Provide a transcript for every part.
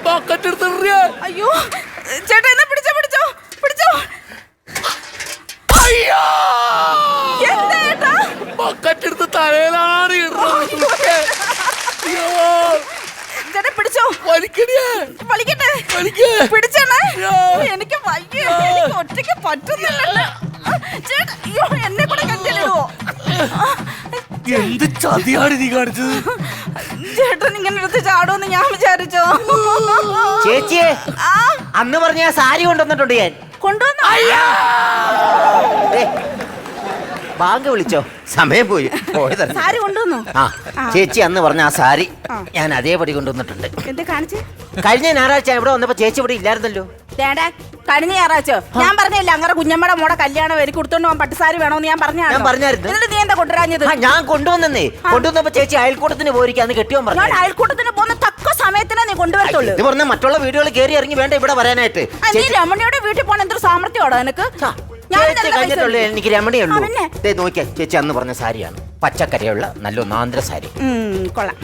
Bucket എടുത്തിട്ട്. അയ്യോ ചേട്ടാ എന്നാ പിടിച്ചോ പിടിച്ചോ പിടിച്ചോ. അയ്യോ എന്താ ചേട്ടാ? ബക്കറ്റ് എടുത്ത് തലയിലാണ് ചേട്ടാ പിടിച്ചോ. വലിക്കടിയേ വലിക്കട്ടെ. പിടിച്ചേണേ. എനിക്ക് വയ്യ, എനിക്ക് ഒറ്റയ്ക്ക് പറ്റുന്നില്ലല്ലോ ചേട്ടാ. അയ്യോ എന്നെ കൂടെ കെട്ടിലിടുവോ? എന്ത് ചതിയാണ് നീ കാണിച്ചത്? ചേട്ടൻ ഇങ്ങനെ എടുത്ത് ചാടുമെന്ന് ഞാൻ വിചാരിച്ചോ. ചേച്ചിയെ അന്ന് പറഞ്ഞ സാരി കൊണ്ടുവന്നിട്ടുണ്ട് ഞാൻ. കൊണ്ടുവന്നു. ബാങ്ക് വിളിച്ചോ? സമയം പോയി. സാരി കൊണ്ടുവന്നു. ചേച്ചി അന്ന് പറഞ്ഞ ആ സാരി ഞാൻ അതേപടി കൊണ്ടുവന്നിട്ടുണ്ട്. എന്താ കാണിച്ച്? കഴിഞ്ഞ ഞായറാഴ്ച ഇവിടെ വന്നപ്പോ ചേച്ചി ഇവിടെ ഇല്ലായിരുന്നല്ലോ. കഴിഞ്ഞ ഞായറാഴ്ച ഞാൻ പറഞ്ഞില്ല അങ്ങനെ കുഞ്ഞമ്മയുടെ മോടെ കല്യാണം വരി കൊടുത്തോണ്ട് പോകാൻ പട്ടുസാരി വേണോന്ന് ഞാൻ പറഞ്ഞായിരുന്നു. എന്നിട്ട് നീ എന്താ കൊണ്ടുവരാഞ്ഞത്? ഞാൻ കൊണ്ടുവന്നേ. കൊണ്ടുവന്നപ്പോ ചേച്ചി അയൽക്കൂട്ടത്തിന് പോയിരിക്കാന്ന് കെട്ടിയോ പറഞ്ഞു. ഞാൻ അയൽക്കൂട്ടത്തിന് പോകുന്ന തക്ക സമയത്തിനാ നീ കൊണ്ടുവരത്തുള്ളൂ. ഇത് പറഞ്ഞ മറ്റുള്ള വീടുകൾ കയറി ഇറങ്ങി വേണ്ട ഇവിടെ വരാനായിട്ട്. നീ രമണിയുടെ വീട്ടിൽ പോകാൻ എന്തൊരു സാമർത്ഥ്യമാണോ എനിക്ക്? കഴിഞ്ഞിട്ടുള്ളൂ എനിക്ക് രമണിയുള്ളൂ. നോക്കിയാ ചേച്ചി അന്ന് പറഞ്ഞ സാരിയാണ്, പച്ചക്കറിയുള്ള നല്ല ഒന്നാന്തര സാരി. കൊള്ളാം.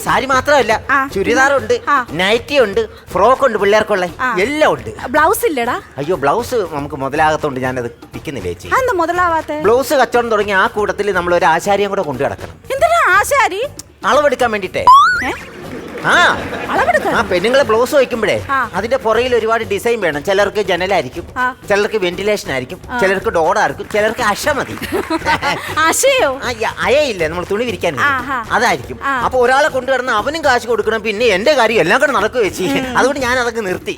സാരി മാത്രമല്ല, ചുരിദാറുണ്ട്, നൈറ്റി ഉണ്ട്, ഫ്രോക്ക് ഉണ്ട്, പിള്ളേർക്കുള്ള എല്ലാം ഉണ്ട്. ബ്ലൗസ് ഇല്ലടാ? അയ്യോ ബ്ലൗസ് നമുക്ക് മുതലാകത്തോണ്ട് ഞാനത് വിൽക്കുന്നില്ല ചേച്ചി. മുതലാവാത്ത ബ്ലൗസ് കച്ചവടം തുടങ്ങി ആ കൂട്ടത്തിൽ നമ്മൾ ഒരു ആശാരിയും കൂടെ കൊണ്ടു കിടക്കണം. എന്തിനാ ആശാരി? അളവെടുക്കാൻ വേണ്ടിട്ടേ. പെണ്ണുങ്ങളെ ബ്ലൗസ് വയ്ക്കുമ്പോഴേ അതിന്റെ പുറകിൽ ഒരുപാട് ഡിസൈൻ വേണം. ചിലർക്ക് ജനലായിരിക്കും, ചിലർക്ക് വെന്റിലേഷൻ ആയിരിക്കും, ചിലർക്ക് ഡോറായിരിക്കും, ചിലർക്ക് അശ മതി. അയയില്ലേ നമ്മൾ തുണി വിരിക്കാൻ, അതായിരിക്കും. അപ്പൊ ഒരാളെ കൊണ്ടുവരുന്ന അവനും കാശ് കൊടുക്കണം, പിന്നെ എന്റെ കാര്യം എല്ലാം കൂടെ നടക്കുക ചേച്ചി. അതുകൊണ്ട് ഞാൻ അതൊക്കെ നിർത്തി.